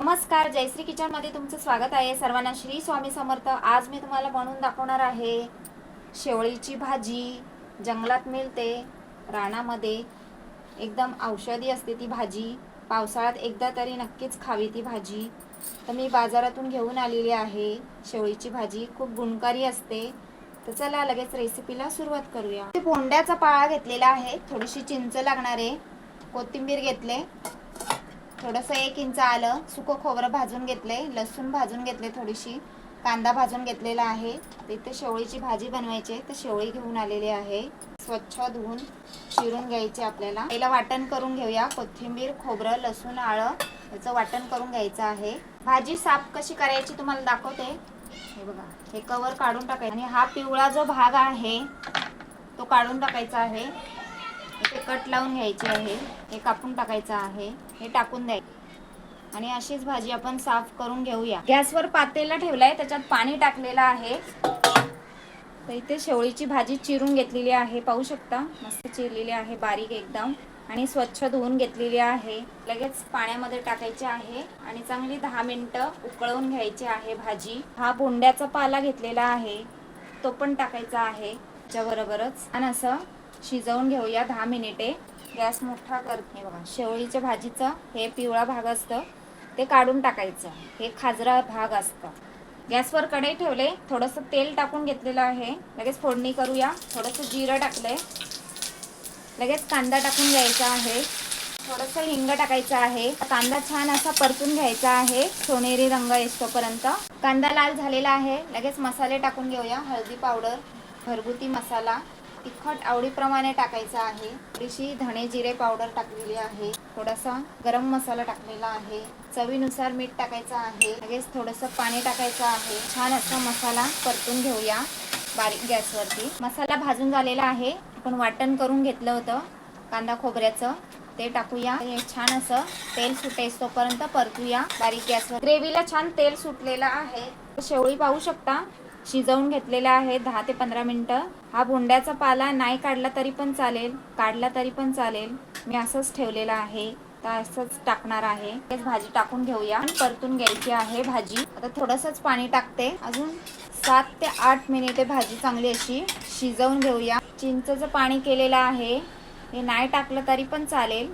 नमस्कार, जयश्री किचन मध्ये तुमचं स्वागत आहे. सर्वांना श्री स्वामी समर्थ. आज मी तुम्हाला बनवून दाखवणार आहे शेवळीची भाजी. जंगलात मिळते, रानामध्ये एकदम औषधी असते ती भाजी. पावसाळ्यात एकदा तरी नक्कीच खावी ती भाजी. तर मी बाजारातून घेऊन आलेली आहे शेवळीची भाजी. खूप गुणकारी असते. तर चला लगेच रेसिपीला सुरुवात करूया. पोंड्याचा पाळा घेतलेला आहे, थोडीशी चिंच लागणार आहे, कोथिंबीर घेतले, थोडंसं 1 इंच आलं, सुकं खोबरं भाजून घेतले, लसूण भाजून घेतले, थोडीशी कांदा भाजून घेतलेला आहे. इथे शेवळीची भाजी बनवायची आहे, तर शेवळी घेऊन आलेली आहे. स्वच्छ धुवून चिरून घ्यायची आपल्याला. पहिला वाटण करून घेऊया. कोथिंबीर, खोबरं, लसूण, आलं याचं वाटण करून घ्यायचं आहे. भाजी साफ कशी करायची तुम्हाला दाखवते. हे बघा, हे कवर काढून टाकायचं आणि हा पिवळा जो भाग आहे तो काढून टाकायचा आहे. इथे कट लावून घ्यायची आहे, हे कापून टाकायचं आहे, हे टाकून द्यायचं आणि अशीच भाजी आपण साफ करून घेऊया. गॅसवर पातेला ठेवलाय, त्याच्यात पाणी टाकलेलं आहे. तर इथे शेवळीची भाजी चिरून घेतलेली आहे, पाहू शकता. मस्त चिरलेली आहे, बारीक एकदम, आणि स्वच्छ धुवून घेतलेली आहे. लगेच पाण्यामध्ये टाकायची आहे आणि चांगली 10 मिनिटं उकळवून घ्यायची आहे भाजी. हा बोंड्याचा पाला घेतलेला आहे, तो पण टाकायचा आहे त्याच्याबरोबरच. आणि असं शिजवून घेऊया 10 मिनिटे. गॅस मोठा करते. बघा, शेवळीच्या भाजीचं हे पिवळा भाग असतं ते काढून टाकायचं, हे खाजरा भाग असतं. गॅसवर कढई ठेवले, थोडंसं तेल टाकून घेतलेलं आहे. लगेच फोडणी करूया. थोडंसं जिरं टाकले, लगेच कांदा टाकून घ्यायचा आहे, थोडंसं हिंग टाकायचं आहे. कांदा छान असा परतून घ्यायचा आहे, सोनेरी रंग येतोपर्यंत. कांदा लाल झालेला आहे. लगेच मसाले टाकून घेऊया. हळदी पावडर, घरगुती मसाला, तिखट आवडीप्रमाणे टाकायचा आहे. थोडीशी धणे जिरे पावडर टाकलेली आहे, थोडासा गरम मसाला टाकलेला आहे, चवीनुसार मीठ टाकायचं आहे. लगेच थोडंसं पाणी टाकायचं आहे. छान असा मसाला परतून घेऊया बारीक गॅसवरती. मसाला भाजून झालेला आहे. आपण वाटण करून घेतलं होतं कांदा खोबऱ्याचं, ते टाकूया. छान असं तेल सुटेस तोपर्यंत परतूया बारीक गॅसवर. ग्रेव्हीला छान तेल सुटलेलं आहे. शेवळी पाहू शकता, शिजवून घेतलेला आहे 10 ते 15 मिनिटं. हा बोंड्याचा पाला नाही काढला तरी पण चालेल, काढला तरी पण चालेल. मी असंच ठेवलेला आहे, तर असंच टाकणार आहे. तेच भाजी टाकून घेऊया आणि परतून घ्यायची आहे भाजी. आता थोडंसंच पाणी टाकते. अजून 7 ते 8 मिनिटे भाजी चांगली अशी शिजवून घेऊया. चिंचेचं पाणी केलेलं आहे, हे नाही टाकलं तरी पण चालेल,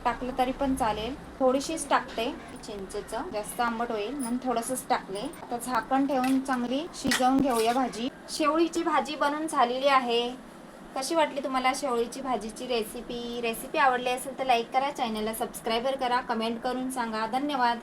टाकलं तरी पण चालेल. थोडीशीच टाकते चिंचेचं, जास्त आंबट होईल म्हणून थोडंसंच टाकले. आता झाकण ठेवून चांगली शिजवून घेऊया भाजी. शेवळीची भाजी बनून झालेली आहे. कशी वाटली तुम्हाला शेवळीची भाजीची रेसिपी आवडली असेल तर लाईक करा, चॅनलला सबस्क्राईबर करा, कमेंट करून सांगा. धन्यवाद.